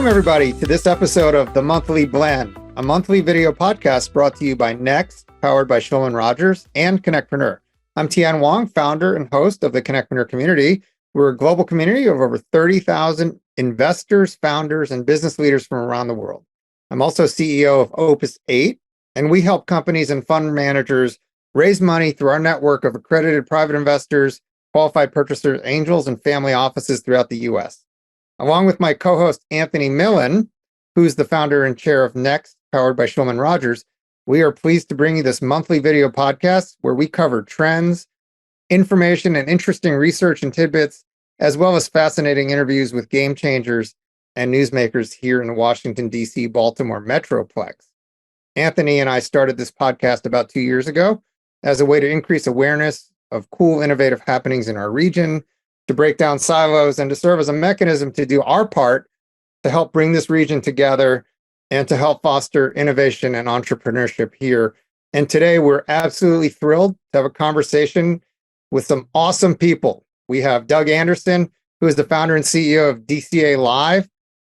everybody, to this episode of The Monthly Blend, a monthly video podcast brought to you by Next, powered by Shulman Rogers, and CONNECTpreneur. I'm Tian Wong, founder and host of the CONNECTpreneur community. We're a global community of over 30,000 investors, founders, and business leaders from around the world. I'm also CEO of Opus 8, and we help companies and fund managers raise money through our network of accredited private investors, qualified purchasers, angels, and family offices throughout the U.S. Along with my co-host, Anthony Millen, who's the founder and chair of Next, powered by Shulman Rogers, we are pleased to bring you this monthly video podcast where we cover trends, information, and interesting research and tidbits, as well as fascinating interviews with game changers and newsmakers here in the Washington, D.C., Baltimore Metroplex. Anthony and I started this podcast about 2 years ago as a way to increase awareness of cool, innovative happenings in our region, to break down silos, and to serve as a mechanism to do our part to help bring this region together and to help foster innovation and entrepreneurship here. And today we're absolutely thrilled to have a conversation with some awesome people. We have Doug Anderson, who is the founder and CEO of DCA Live.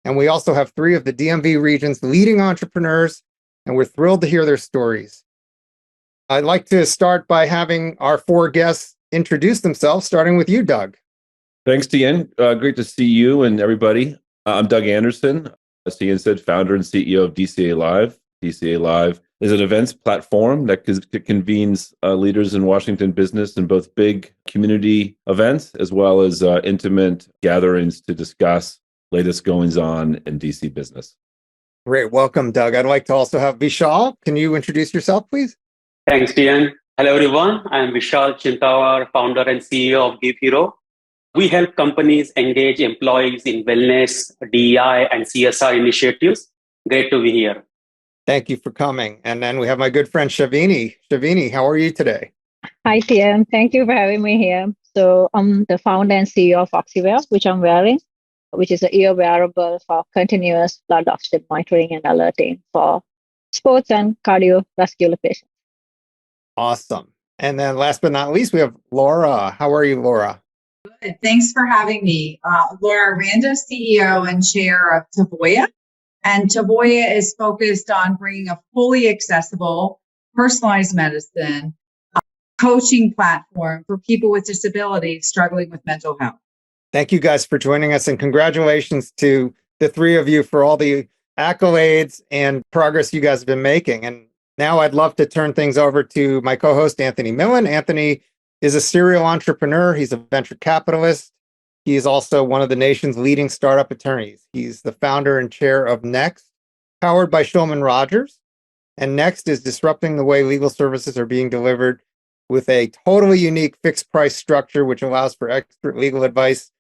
And we also have three of the DMV region's leading entrepreneurs, and we're thrilled to hear their stories. I'd like to start by having our four guests introduce themselves, starting with you, Doug. Thanks, Tian. Great to see you and everybody. I'm Doug Anderson, as Tian said, founder and CEO of DCA Live. DCA Live is an events platform that convenes leaders in Washington business in both big community events as well as intimate gatherings to discuss latest goings-on in DC business. Great. Welcome, Doug. I'd like to also have Vishal. Can you introduce yourself, please? Thanks, Tian. Hello, everyone. I'm Vishal Chintawar, founder and CEO of Give Hero. We help companies engage employees in wellness, DEI, and CSR initiatives. Great to be here. Thank you for coming. And then we have my good friend Shavini. Shavini, how are you today? Hi, Tian. Thank you for having me here. So I'm the founder and CEO of Oxywear, which I'm wearing, which is an ear wearable for continuous blood oxygen monitoring and alerting for sports and cardiovascular patients. Awesome. And then last but not least, we have Laura. How are you, Laura? Good. Thanks for having me. Laura Randa, CEO and chair of Tavoya. And Tavoya is focused on bringing a fully accessible, personalized medicine coaching platform for people with disabilities struggling with mental health. Thank you guys for joining us, and congratulations to the three of you for all the accolades and progress you guys have been making. And now I'd love to turn things over to my co-host, Anthony Millen. Anthony is a serial entrepreneur. He's a venture capitalist. He is also one of the nation's leading startup attorneys. He's the founder and chair of Next, powered by Shulman Rogers. And Next is disrupting the way legal services are being delivered with a totally unique fixed price structure, which allows for expert legal advice.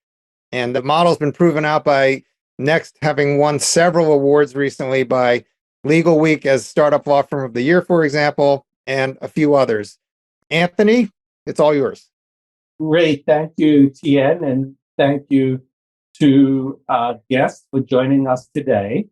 And the model's been proven out by Next having won several awards recently by Legal Week as Startup Law Firm of the Year, for example, and a few others. Anthony, it's all yours. Great. Thank you, Tien, and thank you to guests for joining us today.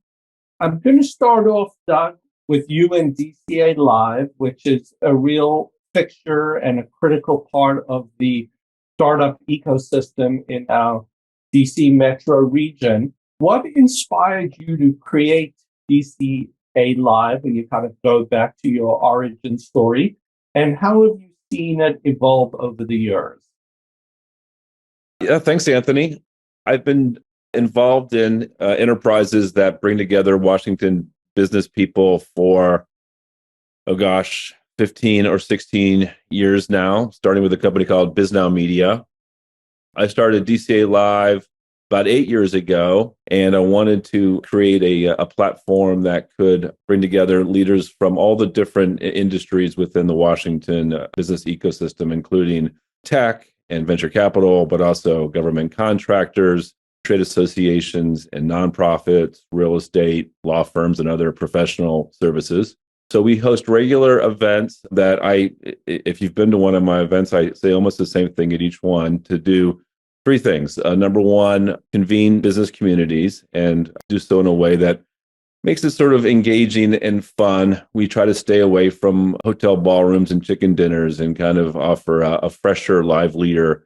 I'm going to start off, Doug, with you and DCA Live, which is a real fixture and a critical part of the startup ecosystem in our DC metro region. What inspired you to create DCA Live, and you kind of go back to your origin story, and how have you seen it evolve over the years? Yeah, thanks, Anthony. I've been involved in enterprises that bring together Washington business people for, 15 or 16 years now, starting with a company called BizNow Media. I started DCA Live about 8 years ago, and I wanted to create a platform that could bring together leaders from all the different industries within the Washington business ecosystem, including tech and venture capital, but also government contractors, trade associations and nonprofits, real estate, law firms, and other professional services. So we host regular events that if you've been to one of my events, I say almost the same thing at each one, to do three things. Number one, convene business communities and do so in a way that makes it sort of engaging and fun. We try to stay away from hotel ballrooms and chicken dinners and kind of offer a fresher, livelier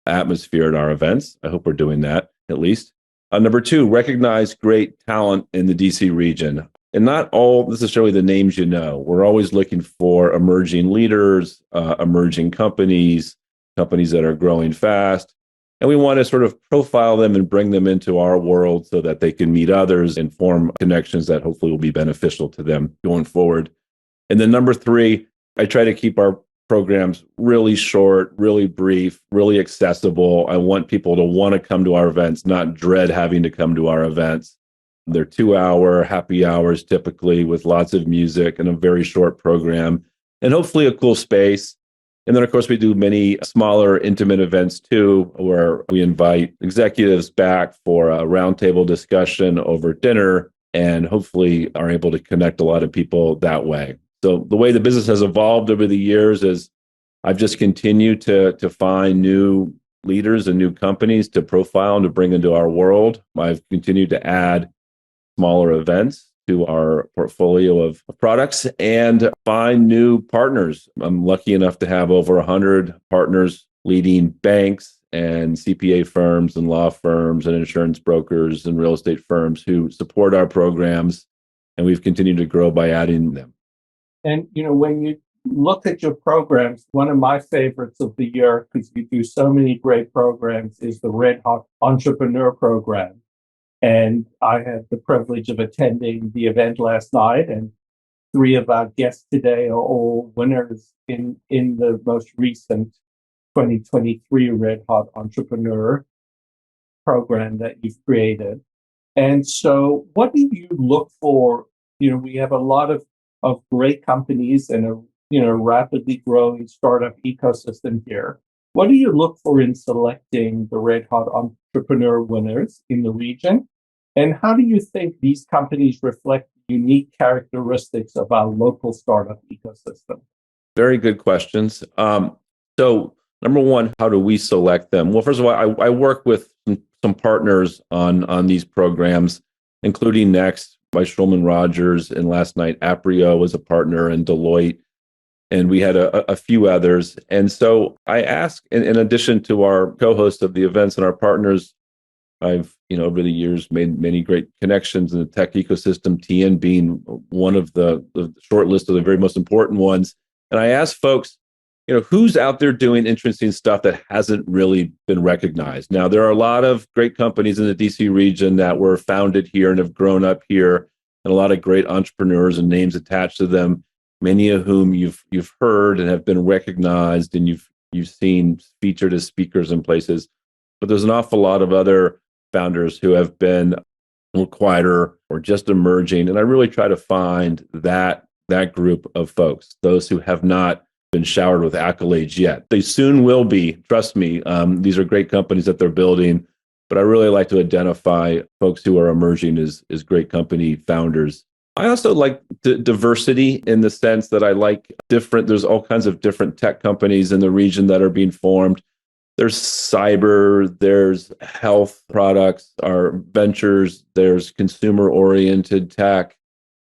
atmosphere at our events. I hope we're doing that at least. Number two, recognize great talent in the DC region. And not all necessarily the names you know. We're always looking for emerging leaders, emerging companies that are growing fast. And we want to sort of profile them and bring them into our world so that they can meet others and form connections that hopefully will be beneficial to them going forward. And then number three, I try to keep our programs really short, really brief, really accessible. I want people to want to come to our events, not dread having to come to our events. They're 2-hour happy hours typically with lots of music and a very short program and hopefully a cool space. And then, of course, we do many smaller, intimate events too, where we invite executives back for a roundtable discussion over dinner and hopefully are able to connect a lot of people that way. So the way the business has evolved over the years is I've just continued to find new leaders and new companies to profile and to bring into our world. I've continued to add smaller events to our portfolio of products and find new partners. I'm lucky enough to have over 100 partners leading banks and CPA firms and law firms and insurance brokers and real estate firms who support our programs. And we've continued to grow by adding them. And, when you look at your programs, one of my favorites of the year, because you do so many great programs, is the Red Hot Entrepreneur Program. And I had the privilege of attending the event last night, and 3 of our guests today are all winners in the most recent 2023 Red Hot Entrepreneur Program that you've created. And so what do you look for? We have a lot of great companies and a rapidly growing startup ecosystem here. What do you look for in selecting the Red Hot Entrepreneur winners in the region? And how do you think these companies reflect unique characteristics of our local startup ecosystem? Very good questions. So number one, how do we select them? Well, first of all, I work with some partners on these programs, including Next by Shulman Rogers, and last night Aprio was a partner, and Deloitte, and we had a few others. And so I ask, in addition to our co-hosts of the events and our partners, I've over the years made many great connections in the tech ecosystem, TN being one of the short list of the very most important ones. And I ask folks, who's out there doing interesting stuff that hasn't really been recognized? Now, there are a lot of great companies in the DC region that were founded here and have grown up here, and a lot of great entrepreneurs and names attached to them, many of whom you've heard and have been recognized, and you've seen featured as speakers in places. But there's an awful lot of other founders who have been a little quieter or just emerging. And I really try to find that group of folks, those who have not been showered with accolades yet. They soon will be, trust me. These are great companies that they're building, but I really like to identify folks who are emerging as great company founders. I also like diversity in the sense that I like there's all kinds of different tech companies in the region that are being formed. There's cyber, there's health products, our ventures, there's consumer-oriented tech,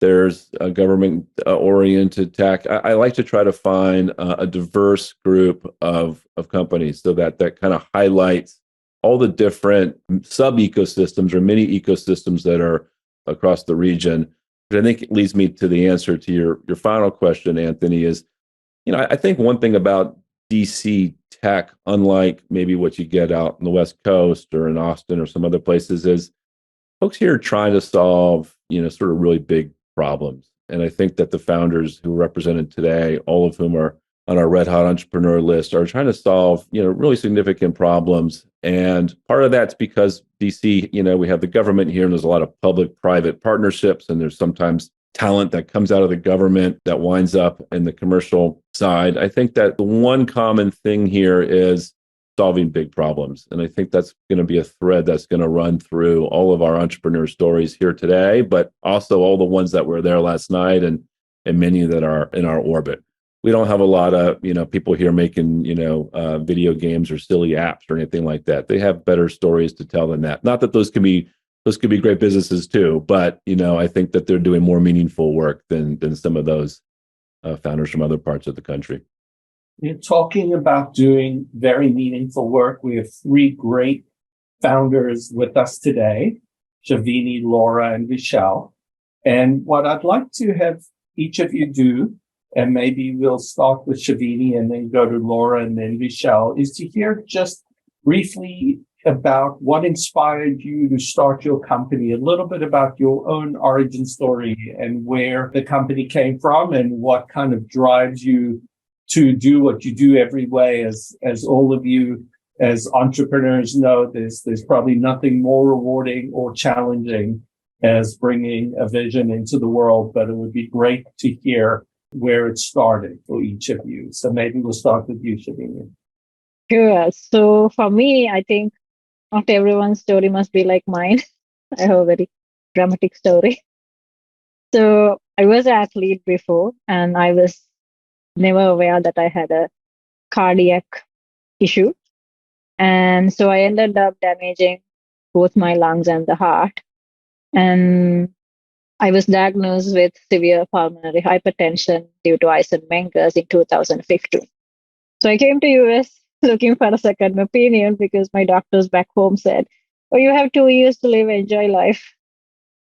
there's government-oriented tech. I like to try to find a diverse group of companies so that kind of highlights all the different sub-ecosystems or mini ecosystems that are across the region. Which I think leads me to the answer to your final question, Anthony, is, I think one thing about DC tech, unlike maybe what you get out on the West Coast or in Austin or some other places, is folks here are trying to solve, sort of really big problems. And I think that the founders who are represented today, all of whom are on our Red Hot Entrepreneur list, are trying to solve, really significant problems. And part of that's because DC, we have the government here, and there's a lot of public-private partnerships, and there's sometimes talent that comes out of the government that winds up in the commercial side. I think that the one common thing here is solving big problems. And I think that's going to be a thread that's going to run through all of our entrepreneur stories here today, but also all the ones that were there last night and many that are in our orbit. We don't have a lot of, people here making, video games or silly apps or anything like that. They have better stories to tell than that. Not that those could be great businesses too, but, I think that they're doing more meaningful work than some of those founders from other parts of the country. You're talking about doing very meaningful work. We have 3 great founders with us today, Shavini, Laura, and Vishal. And what I'd like to have each of you do, and maybe we'll start with Shavini and then go to Laura and then Vishal, is to hear just briefly about what inspired you to start your company, a little bit about your own origin story and where the company came from and what kind of drives you to do what you do every way. As all of you as entrepreneurs know, there's probably nothing more rewarding or challenging as bringing a vision into the world, but it would be great to hear where it started for each of you. So maybe we'll start with you, Shavini. Sure. So for me, I think not everyone's story must be like mine. I have a very dramatic story. So I was an athlete before, and I was never aware that I had a cardiac issue. And so I ended up damaging both my lungs and the heart. And I was diagnosed with severe pulmonary hypertension due to Eisenmenger's in 2015. So I came to US looking for a second opinion because my doctors back home said, "Oh, you have 2 years to live, enjoy life."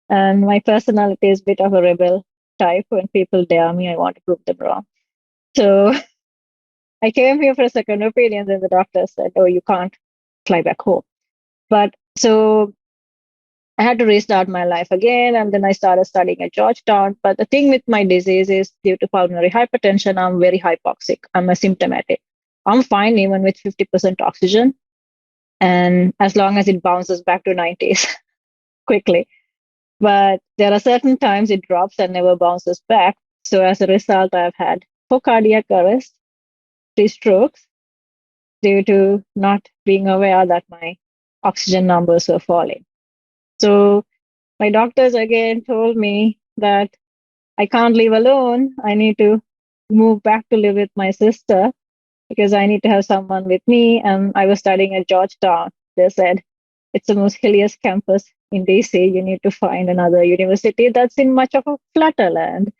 And my personality is a bit of a rebel type. When people dare me, I want to prove them wrong. So I came here for a second opinion, and the doctor said, "Oh, you can't fly back home." But so I had to restart my life again, and then I started studying at Georgetown. But the thing with my disease is, due to pulmonary hypertension, I'm very hypoxic. I'm asymptomatic. I'm fine even with 50% oxygen, and as long as it bounces back to 90s quickly. But there are certain times it drops and never bounces back. So as a result, I've had 4 cardiac arrests, 3 strokes, due to not being aware that my oxygen numbers were falling. So my doctors again told me that I can't live alone. I need to move back to live with my sister because I need to have someone with me. And I was studying at Georgetown. They said, it's the most hilliest campus in DC. You need to find another university that's in much of a flatter land.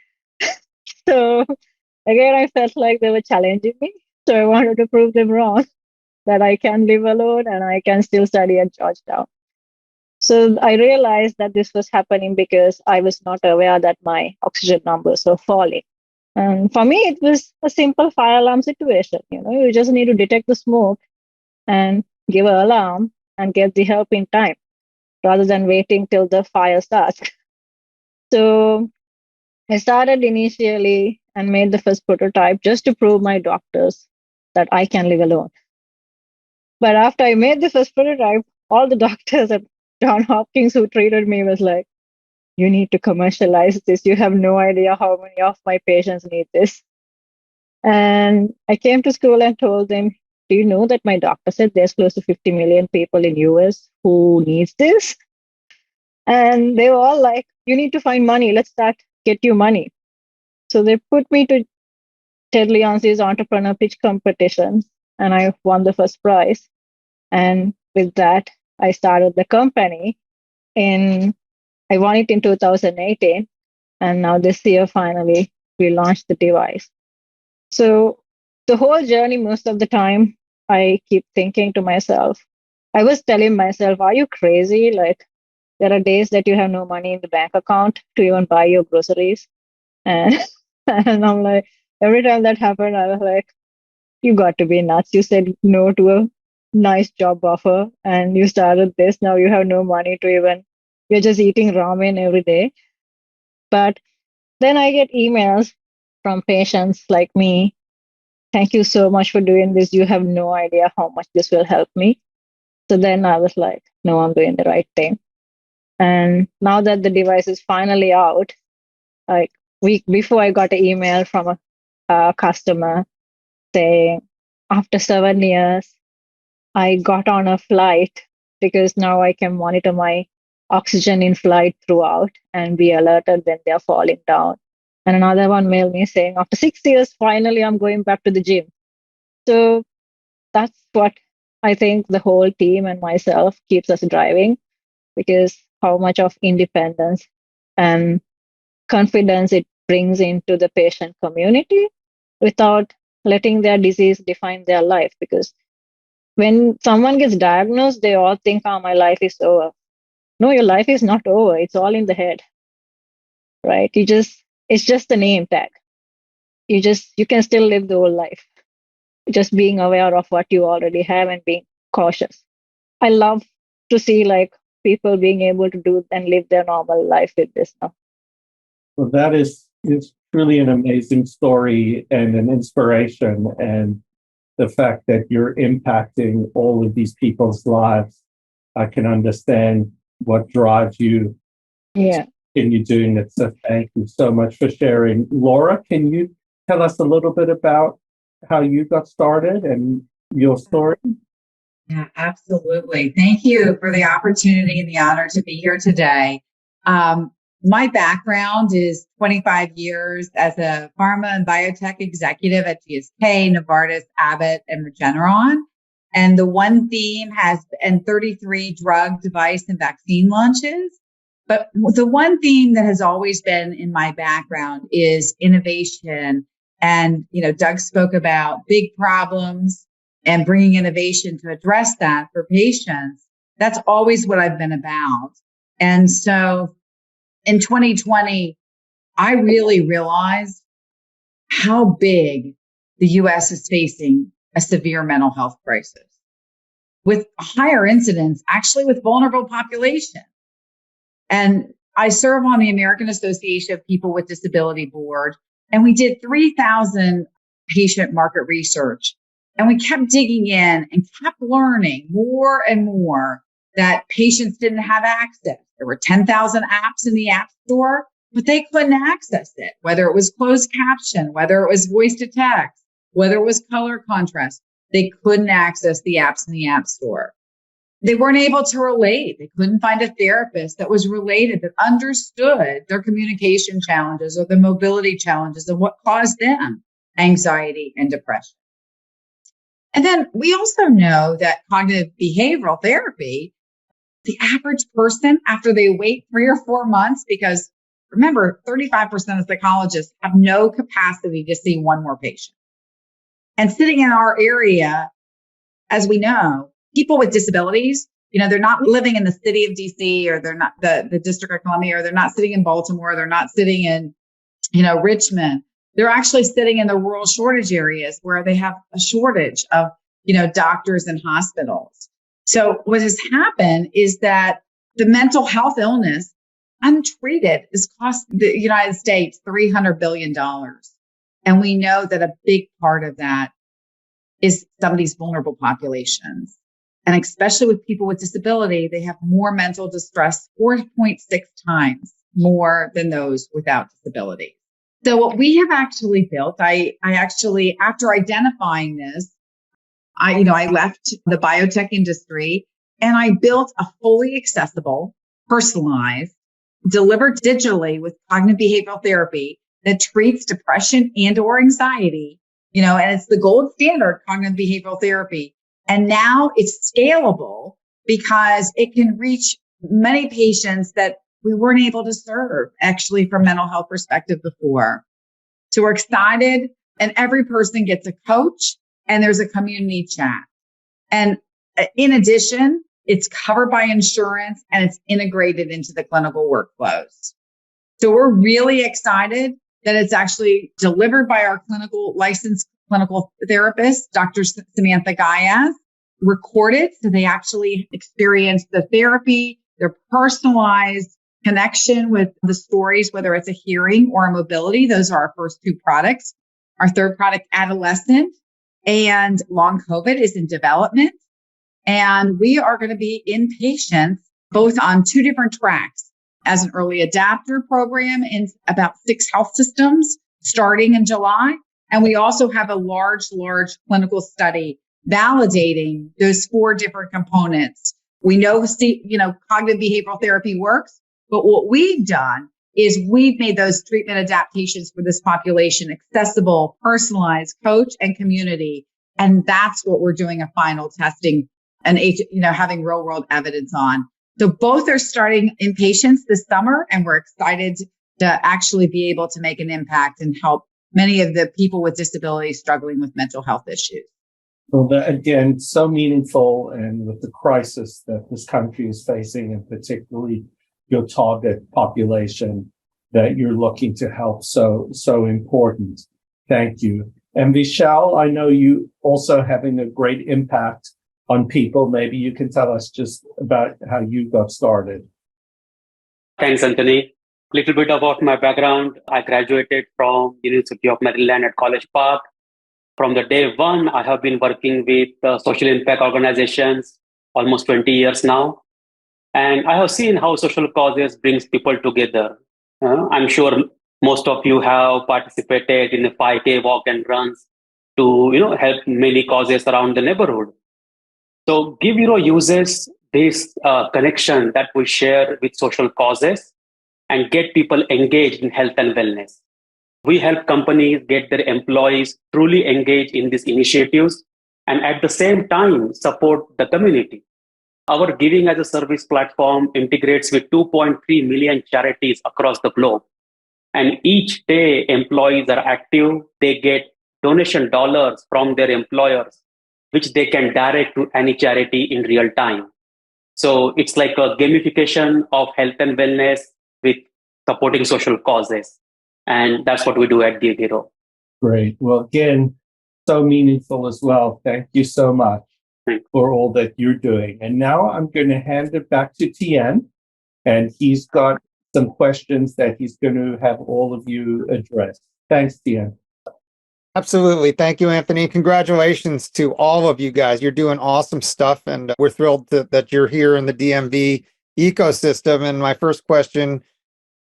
So again, I felt like they were challenging me. So I wanted to prove them wrong, that I can live alone and I can still study at Georgetown. So I realized that this was happening because I was not aware that my oxygen numbers were falling. And for me, it was a simple fire alarm situation. You just need to detect the smoke and give an alarm and get the help in time rather than waiting till the fire starts. So I started initially and made the first prototype just to prove my doctors that I can live alone. But after I made the first prototype, all the doctors at John Hopkins who treated me was like, "You need to commercialize this. You have no idea how many of my patients need this." And I came to school and told them, "Do you know that my doctor said there's close to 50 million people in US who needs this?" And they were all like, "You need to find money. Let's start, get you money." So they put me to Ted Leonsi's entrepreneur pitch competition, and I won the first prize. And with that, I started the company. I won it in 2018, and now this year, finally, we launched the device. So the whole journey, most of the time, I keep thinking to myself, I was telling myself, are you crazy? Like, there are days that you have no money in the bank account to even buy your groceries. And, and I'm like, every time that happened, I was like, you got to be nuts. You said no to a nice job offer and you started this. Now you have no money to even, you're just eating ramen every day. But then I get emails from patients like me. Thank you so much for doing this. You have no idea how much this will help me. So then I was like, no, I'm doing the right thing. And now that the device is finally out, like week before, I got an email from a customer saying, after 7 years, I got on a flight because now I can monitor my oxygen in flight throughout and be alerted when they're falling down. And another one mailed me saying, after 6 years, finally, I'm going back to the gym. So that's what I think the whole team and myself keeps us driving, because how much of independence and confidence it brings into the patient community without letting their disease define their life. Because When someone gets diagnosed, they all think, oh, my life is over. No, your life is not over. It's all in the head, right? It's just a name tag. You can still live the whole life. Just being aware of what you already have and being cautious. I love to see like people being able to do and live their normal life with this now. Well, that is truly an amazing story and an inspiration. And the fact that you're impacting all of these people's lives, I can understand what drives you. Yeah. In you doing it. So thank you so much for sharing. Laura, can you tell us a little bit about how you got started and your story? Yeah, absolutely. Thank you for the opportunity and the honor to be here today. My background is 25 years as a pharma and biotech executive at GSK, Novartis, Abbott, and Regeneron. And the one theme has been 33 drug, device, and vaccine launches. But the one theme that has always been in my background is innovation. And, Doug spoke about big problems and bringing innovation to address that for patients. That's always what I've been about. And so in 2020, I really realized how big the U.S. is facing a severe mental health crisis with higher incidence, actually with vulnerable population. And I serve on the American Association of People with Disability Board, and we did 3,000 patient market research. And we kept digging in and kept learning more and more that patients didn't have access. There were 10,000 apps in the App Store, but they couldn't access it, whether it was closed caption, whether it was voice to text, whether it was color contrast. They couldn't access the apps in the App Store. They weren't able to relate. They couldn't find a therapist that was related, that understood their communication challenges or the mobility challenges and what caused them anxiety and depression. And then we also know that cognitive behavioral therapy, the average person, after they wait 3 or 4 months, because remember, 35% of psychologists have no capacity to see one more patient. And sitting in our area, as we know, people with disabilities, they're not living in the city of DC, or they're not the District of Columbia, or they're not sitting in Baltimore, they're not sitting in, Richmond. They're actually sitting in the rural shortage areas where they have a shortage of, doctors and hospitals. So what has happened is that the mental health illness, untreated, has cost the United States $300 billion. And we know that a big part of that is some of these vulnerable populations. And especially with people with disability, they have more mental distress, 4.6 times more than those without disability. So what we have actually built, I actually, after identifying this, I left the biotech industry and I built a fully accessible, personalized, delivered digitally with cognitive behavioral therapy that treats depression and or anxiety, and it's the gold standard cognitive behavioral therapy. And now it's scalable because it can reach many patients that we weren't able to serve actually from mental health perspective before. So we're excited, and every person gets a coach and there's a community chat. And in addition, it's covered by insurance and it's integrated into the clinical workflows. So we're really excited that it's actually delivered by our licensed clinical therapist, Dr. Samantha Gayas, recorded. So they actually experience the therapy, their personalized connection with the stories, whether it's a hearing or a mobility. Those are our first 2 products. Our third product, adolescent and long COVID, is in development. And we are going to be in patients both on 2 different tracks as an early adapter program in about 6 health systems starting in July. And we also have a large clinical study validating those 4 different components. We know, cognitive behavioral therapy works, but what we've done is we've made those treatment adaptations for this population accessible, personalized, coach, and community. And that's what we're doing a final testing and, having real world evidence on. So both are starting in patients this summer, and we're excited to actually be able to make an impact and help many of the people with disabilities struggling with mental health issues. Well, that, again, so meaningful, and with the crisis that this country is facing, and particularly your target population that you're looking to help, so important. Thank you. And Vishal, I know you also having a great impact on people. Maybe you can tell us just about how you got started. Thanks, Anthony. Little bit about my background. I graduated from University of Maryland at College Park. From the day one, I have been working with social impact organizations almost 20 years now. And I have seen how social causes brings people together. I'm sure most of you have participated in the 5K walk and runs to help many causes around the neighborhood. So Give Hero uses this connection that we share with social causes and get people engaged in health and wellness. We help companies get their employees truly engaged in these initiatives and at the same time support the community. Our Giving as a Service platform integrates with 2.3 million charities across the globe. And each day employees are active, they get donation dollars from their employers, which they can direct to any charity in real time. So it's like a gamification of health and wellness with supporting social causes. And that's what we do at Give Hero. Great. Well, again, so meaningful as well. Thank you so much for all that you're doing. And now I'm going to hand it back to Tien, and he's got some questions that he's going to have all of you address. Thanks, Tien. Absolutely. Thank you, Anthony. Congratulations to all of you guys. You're doing awesome stuff, and we're thrilled that you're here in the DMV ecosystem. And my first question,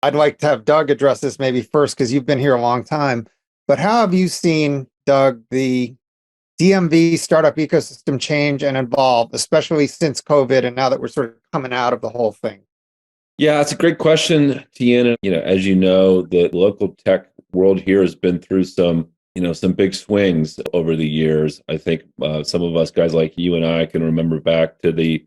I'd like to have Doug address this maybe first, because you've been here a long time. But how have you seen, Doug, the DMV startup ecosystem change and evolve, especially since COVID and now that we're sort of coming out of the whole thing? Yeah, it's a great question, Tien. As you know, the local tech world here has been through some big swings over the years. I think some of us guys like you and I can remember back to the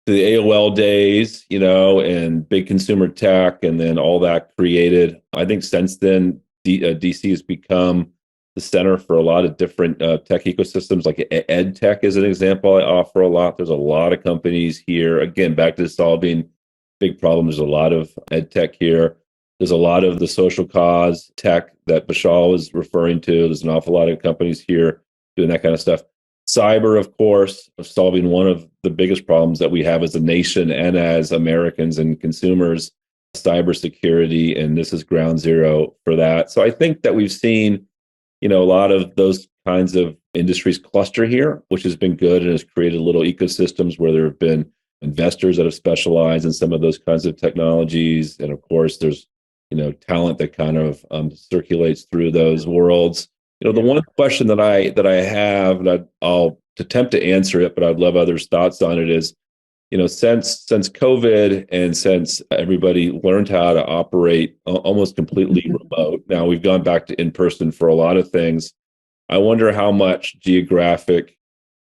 AOL days, and big consumer tech, and then all that created. I think since then, DC has become the center for a lot of different tech ecosystems, like ed tech is an example I offer a lot. There's a lot of companies here. Again, back to solving big problems. There's a lot of ed tech here. There's a lot of the social cause tech that Vishal was referring to. There's an awful lot of companies here doing that kind of stuff. Cyber, of course, solving one of the biggest problems that we have as a nation and as Americans and consumers, cybersecurity, and this is ground zero for that. So I think that we've seen, a lot of those kinds of industries cluster here, which has been good and has created little ecosystems where there have been investors that have specialized in some of those kinds of technologies. And of course, there's, talent that kind of circulates through those worlds. The one question that I have, and I'll attempt to answer it, but I'd love others' thoughts on it, is, since COVID and since everybody learned how to operate almost completely remote, now we've gone back to in-person for a lot of things. I wonder how much geographic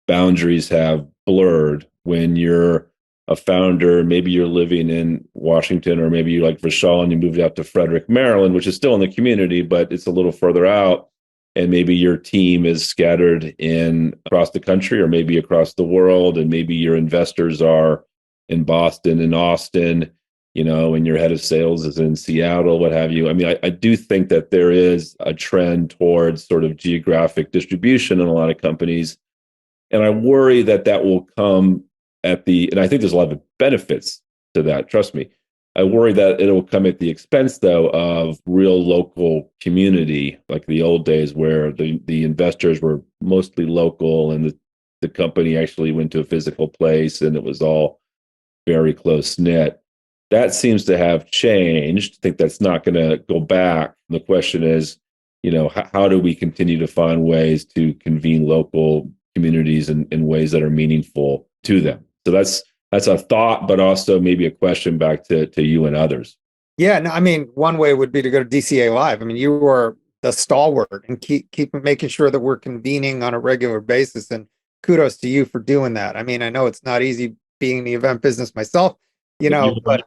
boundaries have blurred when you're a founder. Maybe you're living in Washington, or maybe you're like Vishal and you moved out to Frederick, Maryland, which is still in the community, but it's a little further out. And maybe your team is scattered across the country, or maybe across the world. And maybe your investors are in Boston and Austin, and your head of sales is in Seattle, what have you. I mean, I do think that there is a trend towards sort of geographic distribution in a lot of companies. And I worry that will come and I think there's a lot of benefits to that, trust me. I worry that it'll come at the expense, though, of real local community, like the old days where the investors were mostly local and the company actually went to a physical place and it was all very close-knit. That seems to have changed. I think that's not going to go back. The question is, how do we continue to find ways to convene local communities in ways that are meaningful to them? So that's a thought, but also maybe a question back to you and others. Yeah, no, I mean, one way would be to go to DCA Live. I mean, you are the stalwart and keep making sure that we're convening on a regular basis. And kudos to you for doing that. I mean, I know it's not easy being in the event business myself, but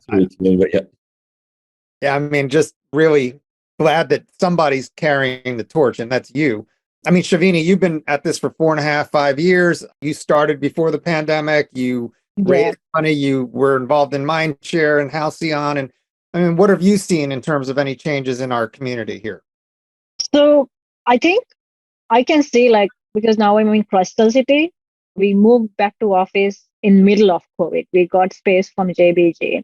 yeah, I mean, just really glad that somebody's carrying the torch, and that's you. I mean, Shavini, you've been at this for 4.5, 5 years. You started before the pandemic. You raised money. You were involved in Mindshare and Halcyon. And I mean, what have you seen in terms of any changes in our community here? So I think I can say, like, because now I'm in Crystal City, we moved back to office in middle of COVID. We got space from JBG.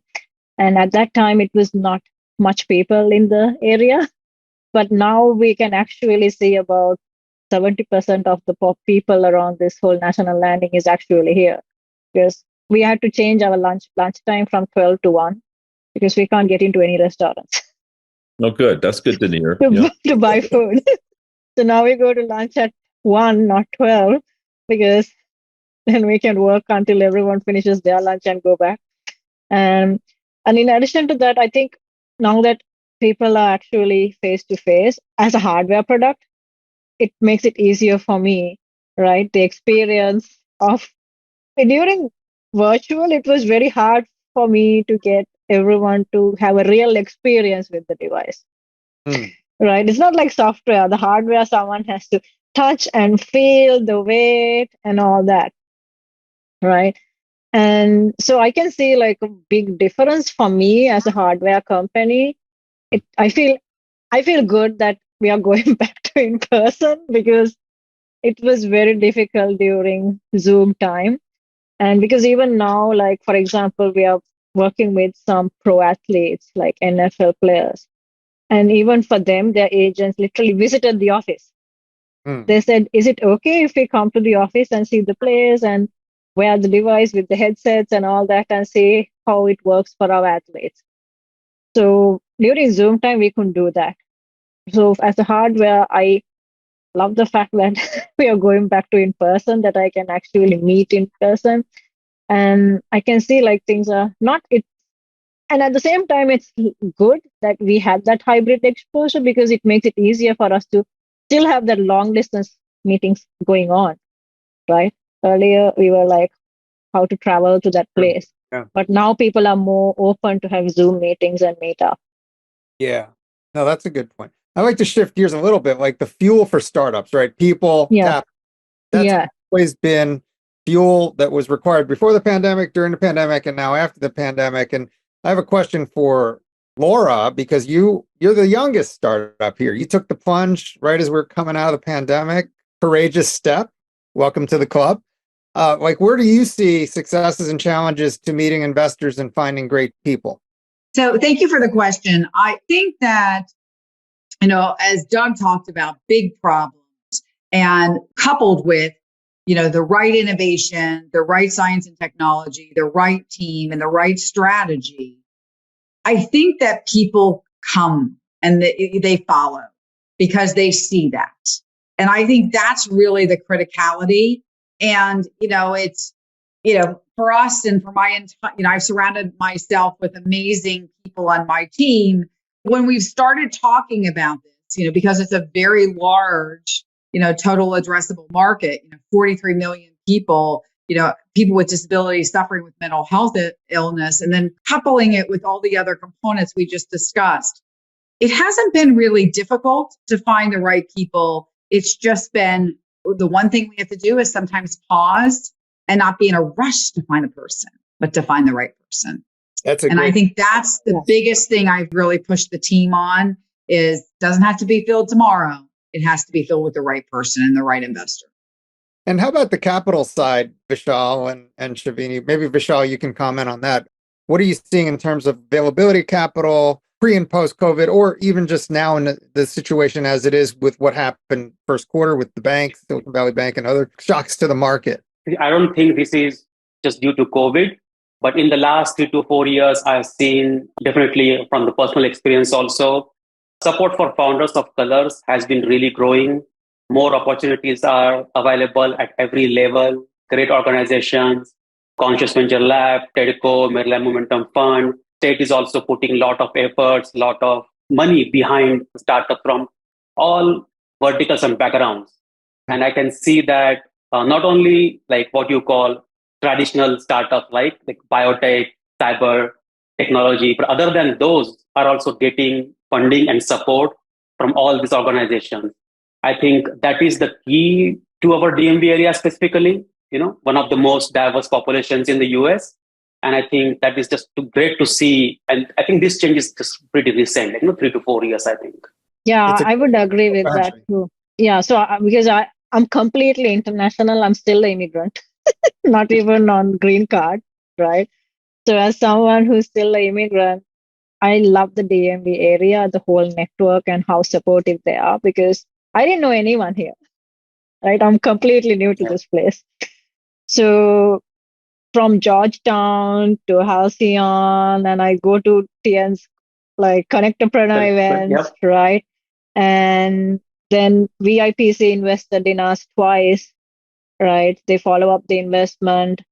And at that time, it was not much people in the area. But now we can actually see about 70% of the people around this whole national landing is actually here. Because we had to change our lunch time from 12 to 1 because we can't get into any restaurants. Oh, good. That's good to hear. to buy food. So now we go to lunch at 1, not 12, because then we can work until everyone finishes their lunch and go back. And in addition to that, I think now that people are actually face-to-face as a hardware product, it makes it easier for me, right? The experience of during virtual, it was very hard for me to get everyone to have a real experience with the device. Right? It's not like software. The hardware, someone has to touch and feel the weight and all that. Right? And so I can see like a big difference for me as a hardware company. I feel good that we are going back to in person because it was very difficult during Zoom time. And because even now, like, for example, we are working with some pro athletes, like NFL players. And even for them, their agents literally visited the office. They said, is it okay if we come to the office and see the players and wear the device with the headsets and all that and see how it works for our athletes? So during Zoom time, we couldn't do that. So as a hardware, I love the fact that we are going back to in person, that I can actually meet in person. And I can see like things are not it. And at the same time, it's good that we have that hybrid exposure because it makes it easier for us to still have that long distance meetings going on, right? Earlier, we were like, how to travel to that place. Yeah. But now people are more open to have Zoom meetings and meet up. Yeah. No, that's a good point. I like to shift gears a little bit, like the fuel for startups, right? People, capital. That's always been fuel that was required before the pandemic, during the pandemic, and now after the pandemic. And I have a question for Laura, because you're the youngest startup here. You took the plunge right as we're coming out of the pandemic. Courageous step. Welcome to the club. Like, where do you see successes and challenges to meeting investors and finding great people? So thank you for the question. I think that, as Doug talked about, big problems and coupled with, the right innovation, the right science and technology, the right team, and the right strategy, I think that people come and they follow because they see that. And I think that's really the criticality. And, it's, for us and for my entire, I've surrounded myself with amazing people on my team. When we've started talking about this, because it's a very large, total addressable market, 43 million people, people with disabilities suffering with mental health illness, and then coupling it with all the other components we just discussed. It hasn't been really difficult to find the right people. It's just been the one thing we have to do is sometimes pause and not be in a rush to find a person, but to find the right person. I think that's the biggest thing I've really pushed the team on is doesn't have to be filled tomorrow. It has to be filled with the right person and the right investor. And how about the capital side, Vishal and Shavini? Maybe Vishal, you can comment on that. What are you seeing in terms of availability of capital pre and post COVID, or even just now in the situation as it is with what happened first quarter with the bank, Silicon Valley Bank, and other shocks to the market? I don't think this is just due to COVID, but in the last 3 to 4 years, I've seen definitely from the personal experience also, support for founders of colors has been really growing. More opportunities are available at every level. Great organizations, Conscious Venture Lab, TEDCO, Maryland Momentum Fund. State is also putting a lot of efforts, a lot of money behind startups from all verticals and backgrounds. And I can see that not only like what you call traditional startups like biotech, cyber technology, but other than those are also getting funding and support from all these organizations. I think that is the key to our DMV area specifically, one of the most diverse populations in the US. And I think that is just great to see. And I think this change is just pretty recent, 3 to 4 years, I think. Yeah, I would agree with that too. Yeah, so because I'm completely international, I'm still an immigrant, not even on green card, right? So as someone who's still an immigrant, I love the DMV area, the whole network and how supportive they are because I didn't know anyone here, right? I'm completely new to this place. So from Georgetown to Halcyon, and I go to TN's like CONNECTpreneur events, right? And then VIPC invested in us twice, right? They follow up the investment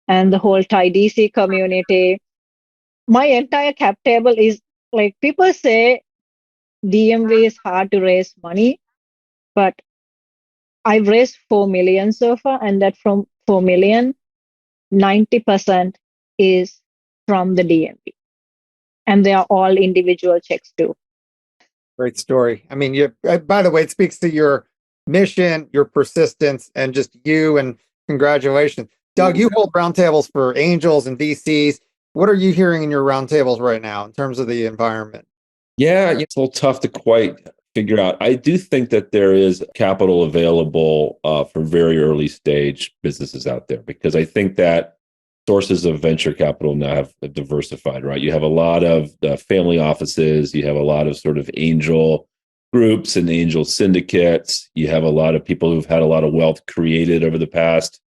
and the whole Thai DC community. My entire cap table is like people say DMV is hard to raise money, but I've raised 4 million so far, and that from 4 million, 90% is from the DMV. And they are all individual checks too. Great story. I mean, by the way, it speaks to your mission, your persistence, and just you. And congratulations. Doug, you hold roundtables for angels and VCs. What are you hearing in your roundtables right now in terms of the environment? Yeah, it's a little tough to quite figure out. I do think that there is capital available for very early stage businesses out there because I think that sources of venture capital now have diversified, right? You have a lot of family offices, you have a lot of sort of angel groups and angel syndicates. You have a lot of people who've had a lot of wealth created over the past,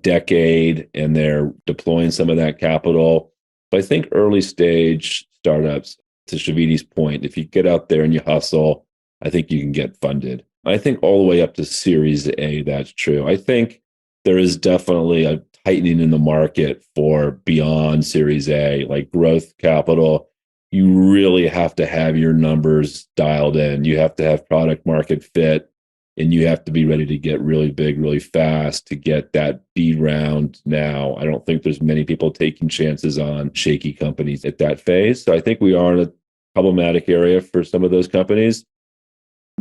decade, and they're deploying some of that capital. But I think early stage startups, to Shaviti's point, if you get out there and you hustle, I think you can get funded. I think all the way up to Series A, that's true. I think there is definitely a tightening in the market for beyond Series A, like growth capital. You really have to have your numbers dialed in. You have to have product market fit, and you have to be ready to get really big, really fast to get that B round now. I don't think there's many people taking chances on shaky companies at that phase. So I think we are in a problematic area for some of those companies.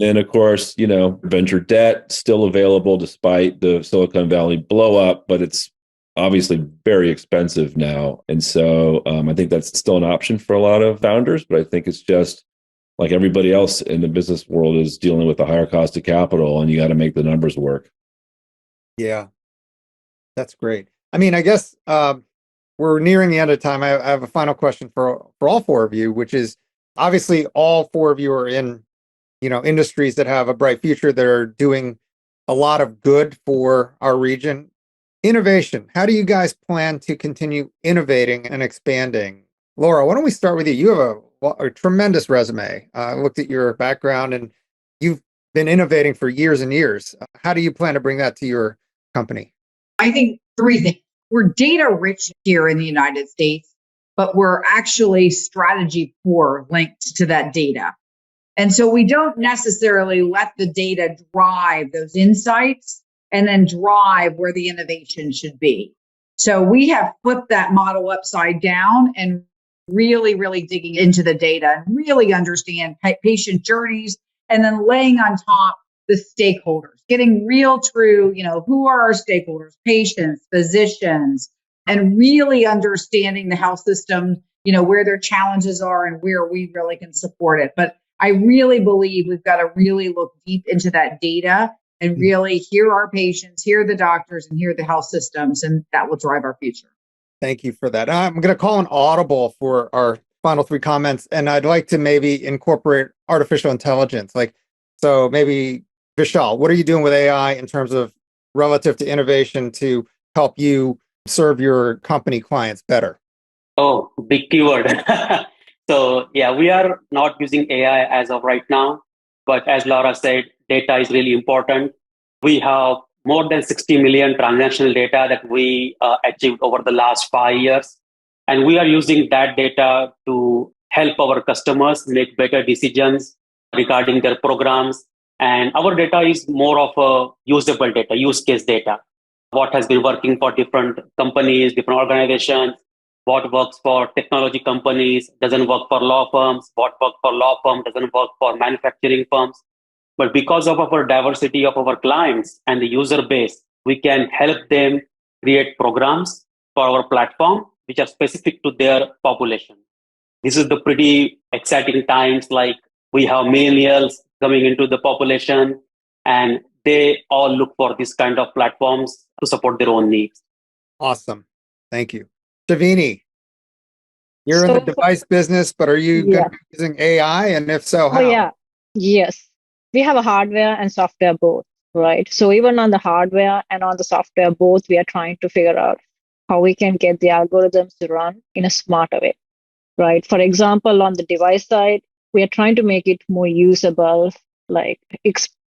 And of course, venture debt still available despite the Silicon Valley blow up, but it's obviously very expensive now. And so I think that's still an option for a lot of founders, but I think it's just like everybody else in the business world is dealing with the higher cost of capital, and you got to make the numbers work. Yeah, that's great. I mean, I guess we're nearing the end of time. I have a final question for all four of you, which is obviously all four of you are in, industries that have a bright future that are doing a lot of good for our region. Innovation. How do you guys plan to continue innovating and expanding? Laura, why don't we start with you? You have a tremendous resume. I looked at your background and you've been innovating for years and years. How do you plan to bring that to your company? I think three things. We're data rich here in the United States, but we're actually strategy poor linked to that data. And so we don't necessarily let the data drive those insights and then drive where the innovation should be. So we have flipped that model upside down and really, really digging into the data and really understand patient journeys and then laying on top the stakeholders, getting real true, who are our stakeholders, patients, physicians, and really understanding the health system, where their challenges are and where we really can support it. But I really believe we've got to really look deep into that data and really hear our patients, hear the doctors, and hear the health systems, and that will drive our future. Thank you for that. I'm going to call an audible for our final three comments, and I'd like to maybe incorporate artificial intelligence. So maybe Vishal, what are you doing with AI in terms of relative to innovation to help you serve your company clients better? Oh, big keyword. So yeah, we are not using AI as of right now, but as Laura said, data is really important. We have more than 60 million transactional data that we achieved over the last 5 years. And we are using that data to help our customers make better decisions regarding their programs. And our data is more of a usable data, use case data. What has been working for different companies, different organizations, what works for technology companies doesn't work for law firms, what works for law firms doesn't work for manufacturing firms. But because of our diversity of our clients and the user base, we can help them create programs for our platform which are specific to their population. This is the pretty exciting times, like we have millennials coming into the population and they all look for this kind of platforms to support their own needs. Awesome. Thank you. Shavini, you're in the device business, but are you going to be using AI? And if so, how? Oh, yeah. Yes. We have a hardware and software both, right? So even on the hardware and on the software both, we are trying to figure out how we can get the algorithms to run in a smarter way, right? For example, on the device side, we are trying to make it more usable, like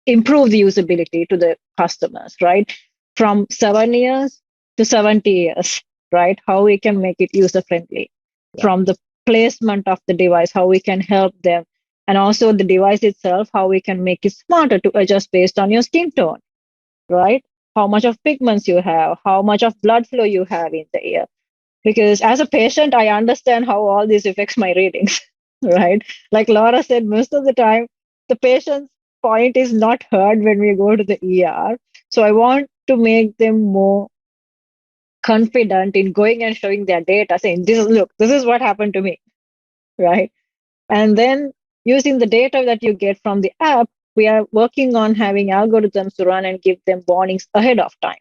improve the usability to the customers, right? From 7 years to 70 years, right? How we can make it user-friendly. Yeah. From the placement of the device, how we can help them. And also the device itself, how we can make it smarter to adjust based on your skin tone, right? How much of pigments you have, how much of blood flow you have in the ear. Because as a patient, I understand how all this affects my readings, right? Like Laura said, most of the time, the patient's point is not heard when we go to the ER. So I want to make them more confident in going and showing their data, saying, this is what happened to me, right? And then using the data that you get from the app, we are working on having algorithms to run and give them warnings ahead of time,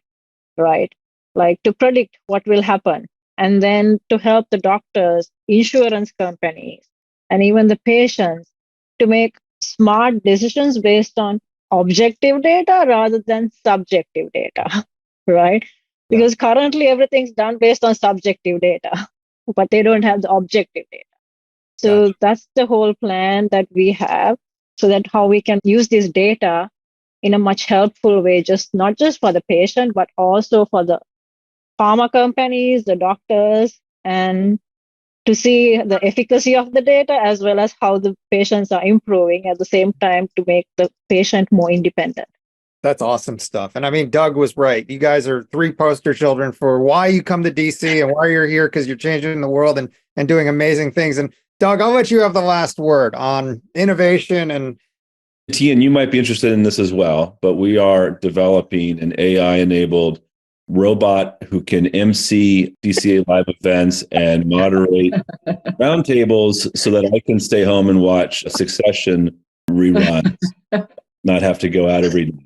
right? Like to predict what will happen. And then to help the doctors, insurance companies, and even the patients to make smart decisions based on objective data rather than subjective data, right? Because currently everything's done based on subjective data, but they don't have the objective data. So that's the whole plan that we have, so that how we can use this data in a much helpful way, not just for the patient, but also for the pharma companies, the doctors, and to see the efficacy of the data as well as how the patients are improving at the same time to make the patient more independent. That's awesome stuff. And I mean, Doug was right. You guys are 3 poster children for why you come to DC and why you're here, because you're changing the world and doing amazing things. And Doug, I'll let you have the last word on innovation. And Tian, you might be interested in this as well, but we are developing an AI-enabled robot who can MC DCA live events and moderate roundtables so that I can stay home and watch Succession reruns, not have to go out every day.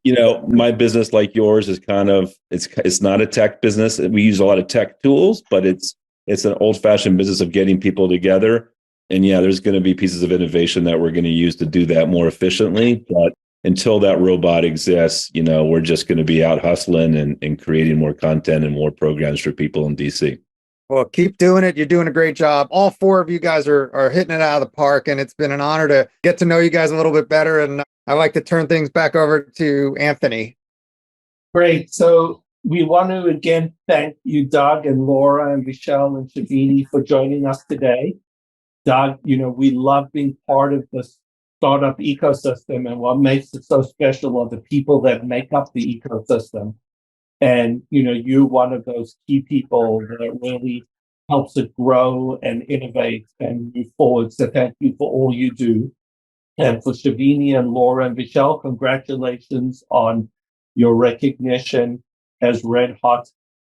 You know, my business, like yours, is kind of, it's not a tech business. We use a lot of tech tools, but it's an old-fashioned business of getting people together. And yeah, there's going to be pieces of innovation that we're going to use to do that more efficiently. But until that robot exists, you know, we're just going to be out hustling and creating more content and more programs for people in DC. Well, keep doing it. You're doing a great job. All 4 of you guys are hitting it out of the park, and it's been an honor to get to know you guys a little bit better. And I'd like to turn things back over to Anthony. Great. So we want to again thank you, Doug and Laura and Michelle and Shavini, for joining us today. Doug, you know, we love being part of the startup ecosystem, and what makes it so special are the people that make up the ecosystem. And, you know, you're one of those key people that really helps it grow and innovate and move forward. So thank you for all you do. And for Shavini and Laura and Michelle, congratulations on your recognition as red hot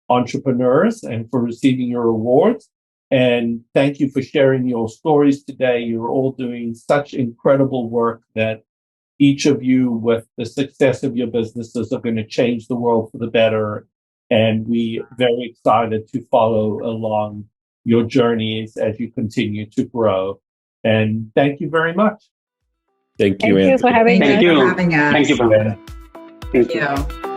entrepreneurs and for receiving your awards. And thank you for sharing your stories today. You're all doing such incredible work that each of you, with the success of your businesses, are going to change the world for the better. And we're very excited to follow along your journeys as you continue to grow. And thank you very much. Thank you, Thank you for having us. Thank you. For having us. Thank you. Thank you.